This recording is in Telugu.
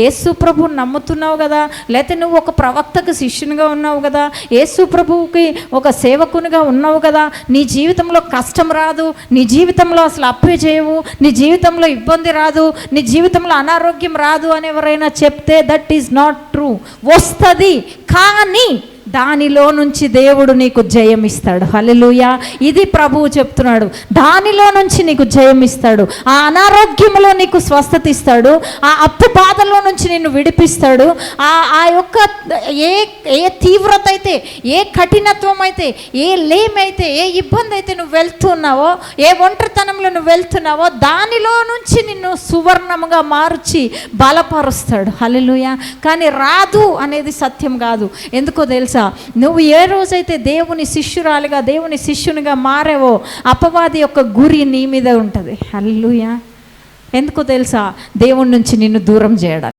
యేసు ప్రభువుని నమ్ముతున్నావు కదా, లేకపోతే నువ్వు ఒక ప్రవక్తకు శిష్యునిగా ఉన్నావు కదా, యేసు ప్రభువుకి ఒక సేవకునిగా ఉన్నావు కదా, నీ జీవితంలో కష్టం రాదు, నీ జీవితంలో అసలు అప్పు చేయవు, నీ జీవితంలో ఇబ్బంది రాదు, నీ జీవితంలో అనారోగ్యం రాదు అని ఎవరైనా చెప్తే దట్ ఈజ్ నాట్ ట్రూ. వస్తుంది, కానీ దానిలో నుంచి దేవుడు నీకు జయం ఇస్తాడు. హల్లెలూయా. ఇది ప్రభువు చెప్తున్నాడు. దానిలో నుంచి నీకు జయం ఇస్తాడు. ఆ అనారోగ్యంలో నీకు స్వస్థత ఇస్తాడు. ఆ అప్పు బాధలో నుంచి నిన్ను విడిపిస్తాడు. ఆ యొక్క ఏ తీవ్రత అయితే, ఏ కఠినత్వం అయితే, ఏ లేమైతే, ఏ ఇబ్బంది అయితే నువ్వు వెళ్తున్నావో, ఏ ఒంటరితనంలో నువ్వు వెళ్తున్నావో దానిలో నుంచి నిన్ను సువర్ణముగా మార్చి బలపరుస్తాడు. హల్లెలూయా. కానీ రాదు అనేది సత్యం కాదు. ఎందుకో తెలుసా, నువ్వు ఏ రోజైతే దేవుని శిష్యురాలుగా, దేవుని శిష్యునిగా మారావో అపవాది యొక్క గురి నీ మీద ఉంటుంది. హల్లెలూయా. ఎందుకో తెలుసా, దేవుని నుంచి నిన్ను దూరం చేయడానికి.